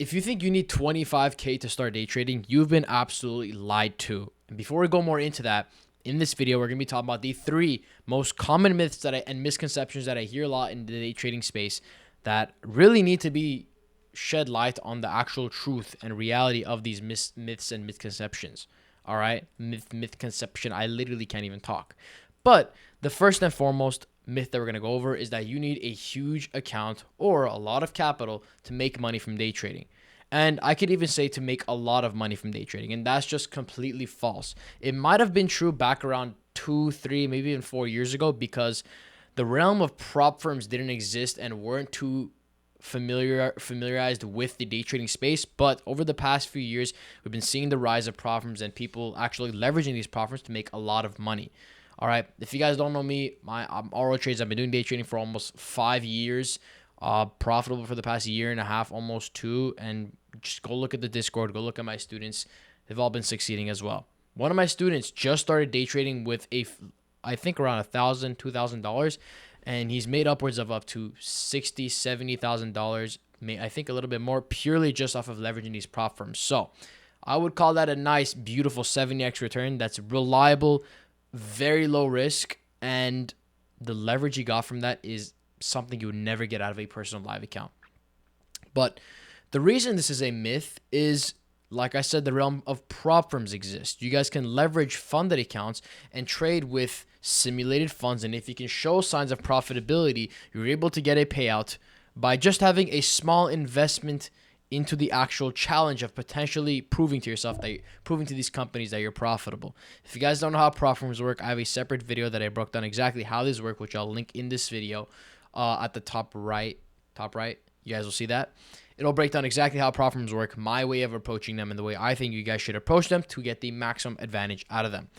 If you think you need 25K to start day trading, you've been absolutely lied to. And before we go more into that, in this video, we're going to be talking about the 3 most common myths and misconceptions that I hear a lot in the day trading space that really need to be shed light on the actual truth and reality of these myths and misconceptions. All right? Misconception. I literally can't even talk. But the first and foremost myth that we're going to go over is that you need a huge account or a lot of capital to make money from day trading. And I could even say to make a lot of money from day trading. And that's just completely false. It might have been true back around 2, 3, maybe even 4 years ago because the realm of prop firms didn't exist and weren't too familiarized with the day trading space. But over the past few years, we've been seeing the rise of prop firms and people actually leveraging these prop firms to make a lot of money. All right. If you guys don't know me, I'm RO Trades. I've been doing day trading for almost 5 years. Profitable for the past year and a half, almost 2. And just go look at the Discord. Go look at my students. They've all been succeeding as well. One of my students just started day trading with I think around $1,000, $2,000, and he's made upwards of up to $60,000, $70,000. I think a little bit more, purely just off of leveraging these prop firms. So I would call that a nice, beautiful 70x return. That's reliable, very low risk, and the leverage you got from that is something you would never get out of a personal live account. But the reason this is a myth is, like I said, the realm of prop firms exist. You guys can leverage funded accounts and trade with simulated funds, and if you can show signs of profitability, you're able to get a payout by just having a small investment into the actual challenge of potentially proving to yourself proving to these companies that you're profitable. If you guys don't know how prop firms work, I have a separate video that I broke down exactly how these work, which I'll link in this video at the top right. You guys will see that. It'll break down exactly how prop firms work, my way of approaching them, and the way I think you guys should approach them to get the maximum advantage out of them,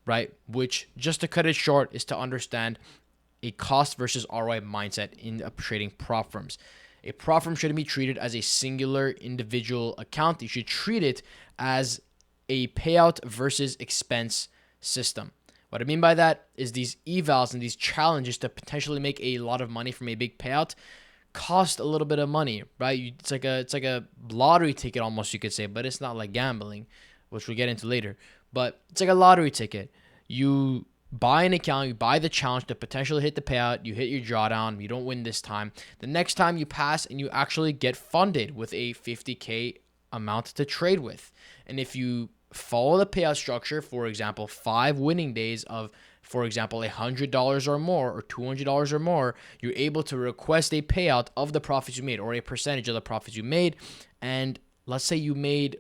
right? Which, just to cut it short, is to understand a cost versus ROI mindset in trading prop firms. A prop firm shouldn't be treated as a singular individual account. You should treat it as a payout versus expense system. What I mean by that is these evals and these challenges to potentially make a lot of money from a big payout cost a little bit of money, right? It's like a lottery ticket almost, you could say, but it's not like gambling, which we'll get into later. But it's like a lottery ticket. You buy an account, you buy the challenge to potentially hit the payout, you hit your drawdown, you don't win this time. The next time you pass and you actually get funded with a 50K amount to trade with. And if you follow the payout structure, for example, 5 winning days of, for example, $100 or more or $200 or more, you're able to request a payout of the profits you made or a percentage of the profits you made. And let's say you made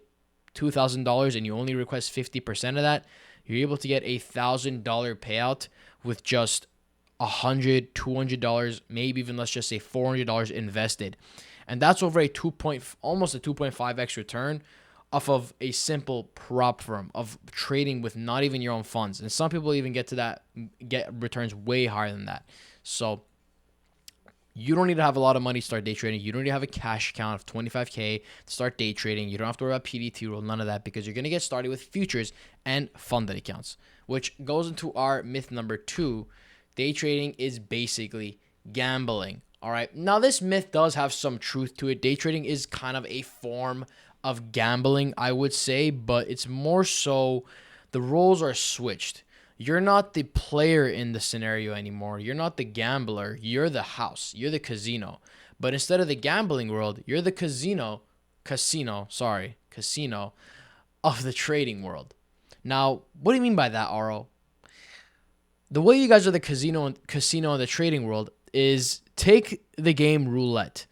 $2,000 and you only request 50% of that, you're able to get a $1,000 payout with just $100, $200, maybe even let's just say $400 invested. And that's over almost a 2.5x return off of a simple prop firm of trading with not even your own funds. And some people even get returns way higher than that. So you don't need to have a lot of money to start day trading. You don't need to have a cash account of 25K to start day trading. You don't have to worry about PDT rule, none of that, because you're going to get started with futures and funded accounts, which goes into our myth number 2. Day trading is basically gambling. All right. Now, this myth does have some truth to it. Day trading is kind of a form of gambling, I would say, but it's more so the roles are switched. You're not the player in the scenario anymore. You're not the gambler. You're the house. You're the casino. But instead of the gambling world, you're the casino of the trading world. Now, what do you mean by that, Aro? The way you guys are the casino in the trading world is take the game roulette.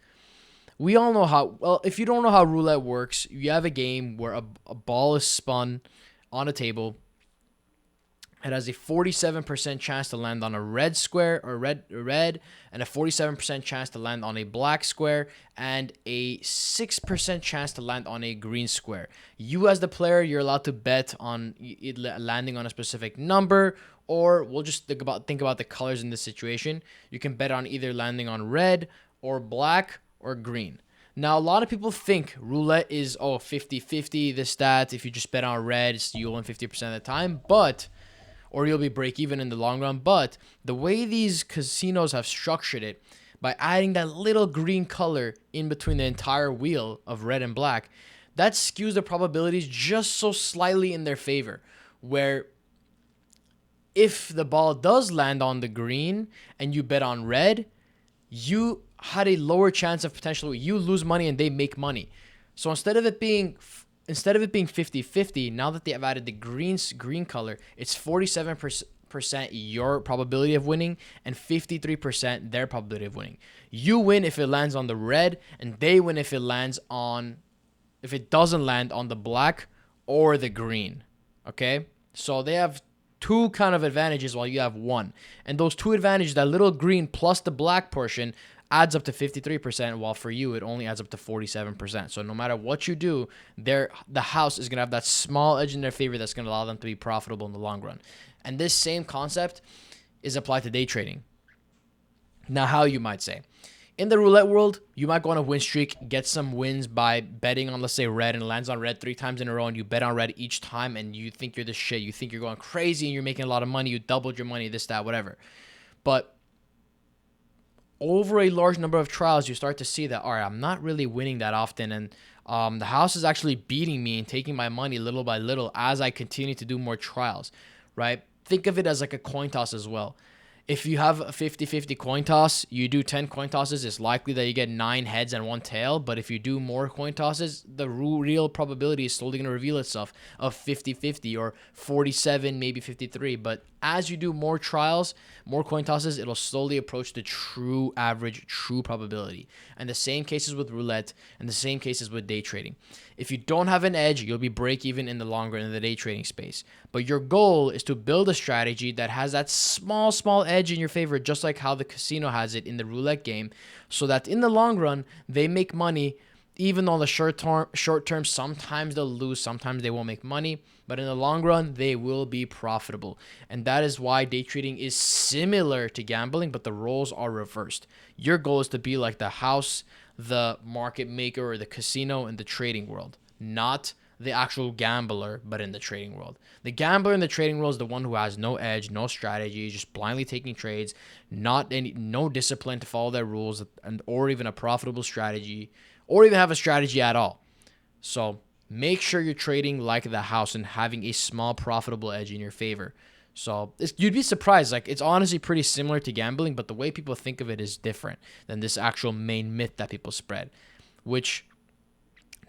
We all know if you don't know how roulette works, you have a game where a ball is spun on a table. It has a 47% chance to land on a red square or red, and a 47% chance to land on a black square, and a 6% chance to land on a green square. You as the player, you're allowed to bet on it landing on a specific number, or we'll just think about the colors in this situation. You can bet on either landing on red or black or green. Now, a lot of people think roulette is 50-50, this, that. If you just bet on red, you'll win 50% of the time, or you'll be break even in the long run. But the way these casinos have structured it, by adding that little green color in between the entire wheel of red and black, that skews the probabilities just so slightly in their favor, where if the ball does land on the green and you bet on red, you had a lower chance of potentially you lose money and they make money. So instead of it being 50-50, now that they have added the green color, it's 47% your probability of winning and 53% their probability of winning. You win if it lands on the red, and they win if it doesn't land on the black or the green. Okay? So they have two kind of advantages while you have one. And those two advantages, that little green plus the black portion, adds up to 53%, while for you it only adds up to 47%. So no matter what you do, the house is going to have that small edge in their favor that's going to allow them to be profitable in the long run. And this same concept is applied to day trading. Now, how, you might say? In the roulette world, you might go on a win streak, get some wins by betting on, let's say, red, and it lands on red 3 times in a row, and you bet on red each time, and you think you're the shit. You think you're going crazy, and you're making a lot of money. You doubled your money, this, that, whatever. But over a large number of trials, you start to see that, all right, I'm not really winning that often, and the house is actually beating me and taking my money little by little as I continue to do more trials, right? Think of it as like a coin toss as well. If you have a 50-50 coin toss, you do 10 coin tosses, it's likely that you get 9 heads and 1 tail. But if you do more coin tosses, the real probability is slowly going to reveal itself of 50-50 or 47, maybe 53. But as you do more trials, more coin tosses, it'll slowly approach the true average, true probability. And the same cases with roulette, and the same cases with day trading. If you don't have an edge, you'll be break even in the long run in the day trading space. But your goal is to build a strategy that has that small edge in your favor, just like how the casino has it in the roulette game, so that in the long run, they make money. Even though the short term, sometimes they'll lose, sometimes they won't make money, but in the long run, they will be profitable. And that is why day trading is similar to gambling, but the roles are reversed. Your goal is to be like the house, the market maker, or the casino in the trading world, not the actual gambler, but in the trading world. The gambler in the trading world is the one who has no edge, no strategy, just blindly taking trades, no discipline to follow their rules, or even a profitable strategy, or even have a strategy at all. So make sure you're trading like the house and having a small profitable edge in your favor. So you'd be surprised. Like, it's honestly pretty similar to gambling, but the way people think of it is different than this actual main myth that people spread, which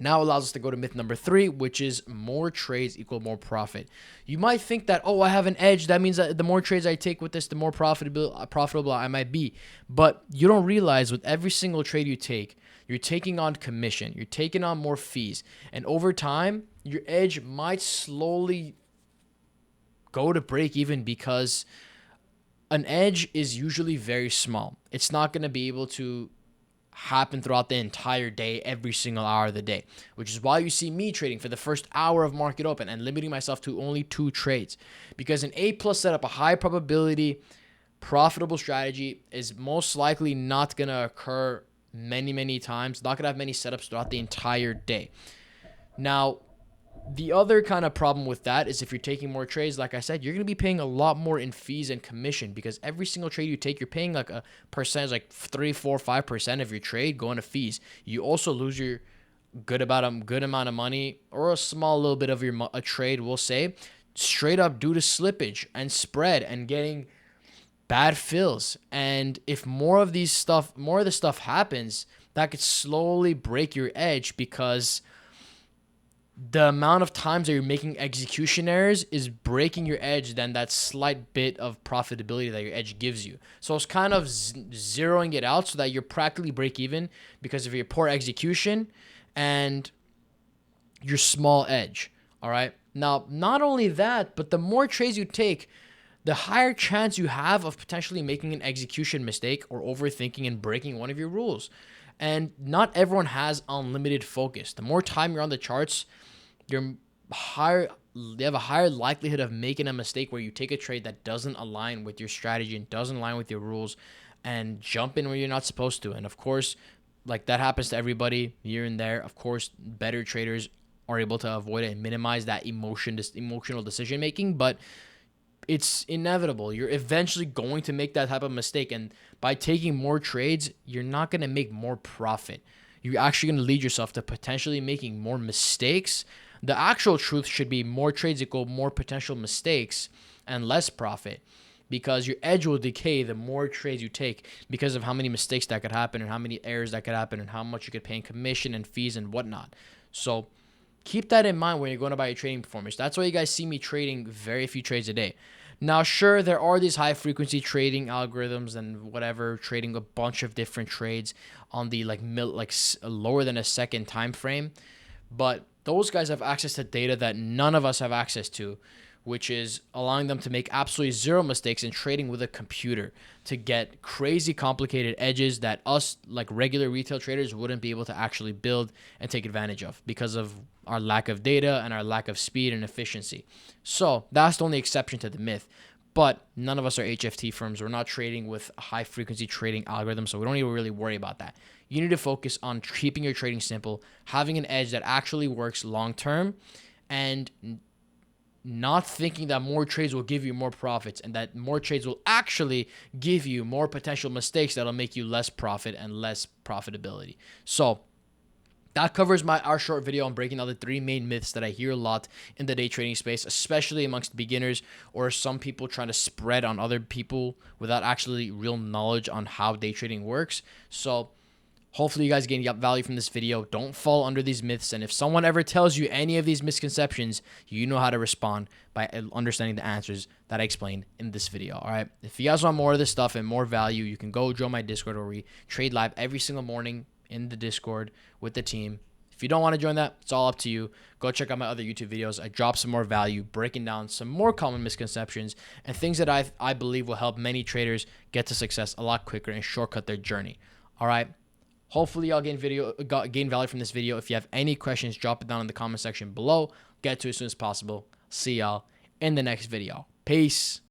now allows us to go to myth number 3, which is more trades equal more profit. You might think that, oh, I have an edge. That means that the more trades I take with this, the more profitable I might be. But you don't realize with every single trade you take, you're taking on commission. You're taking on more fees. And over time, your edge might slowly go to break even, because an edge is usually very small. It's not going to be able to happen throughout the entire day, every single hour of the day, which is why you see me trading for the first hour of market open and limiting myself to only 2 trades, because an A+ setup, a high probability profitable strategy, is most likely not going to occur many times, not going to have many setups throughout the entire day. Now, the other kind of problem with that is if you're taking more trades, like I said, you're going to be paying a lot more in fees and commission, because every single trade you take, you're paying like a percentage, like 3, 4, 5% of your trade going to fees. You also lose your good amount of money, or a small little bit of a trade, we'll say, straight up due to slippage and spread and getting bad fills. And if more of this stuff happens, that could slowly break your edge, because the amount of times that you're making execution errors is breaking your edge than that slight bit of profitability that your edge gives you. So it's kind of zeroing it out so that you're practically break even because of your poor execution and your small edge. All right. Now, not only that, but the more trades you take, the higher chance you have of potentially making an execution mistake or overthinking and breaking one of your rules. And not everyone has unlimited focus. The more time you're on the charts, you have a higher likelihood of making a mistake where you take a trade that doesn't align with your strategy and doesn't align with your rules, and jump in where you're not supposed to. And of course, like, that happens to everybody here and there. Of course, better traders are able to avoid it and minimize that emotional decision making. But it's inevitable. You're eventually going to make that type of mistake. And by taking more trades, you're not going to make more profit. You're actually going to lead yourself to potentially making more mistakes. The actual truth should be more trades equal more potential mistakes and less profit, because your edge will decay the more trades you take because of how many mistakes that could happen and how many errors that could happen and how much you could pay in commission and fees and whatnot. So keep that in mind when you're going about your trading performance. That's why you guys see me trading very few trades a day. Now, sure, there are these high frequency trading algorithms and whatever, trading a bunch of different trades on the lower than a second time frame, but those guys have access to data that none of us have access to, which is allowing them to make absolutely zero mistakes in trading with a computer to get crazy complicated edges that us like regular retail traders wouldn't be able to actually build and take advantage of because of our lack of data and our lack of speed and efficiency. So that's the only exception to the myth. But none of us are HFT firms. We're not trading with high frequency trading algorithms, so we don't need to really worry about that. You need to focus on keeping your trading simple, having an edge that actually works long term, and not thinking that more trades will give you more profits and that more trades will actually give you more potential mistakes that'll make you less profit and less profitability. So that covers our short video on breaking down the 3 main myths that I hear a lot in the day trading space, especially amongst beginners or some people trying to spread on other people without actually real knowledge on how day trading works. So hopefully you guys gain value from this video. Don't fall under these myths. And if someone ever tells you any of these misconceptions, you know how to respond by understanding the answers that I explained in this video. All right. If you guys want more of this stuff and more value, you can go join my Discord where we trade live every single morning in the Discord with the team. If you don't want to join that, it's all up to you. Go check out my other YouTube videos. I drop some more value, breaking down some more common misconceptions and things that I believe will help many traders get to success a lot quicker and shortcut their journey. All right. Hopefully y'all gain value from this video. If you have any questions, drop it down in the comment section below. Get to it as soon as possible. See y'all in the next video. Peace.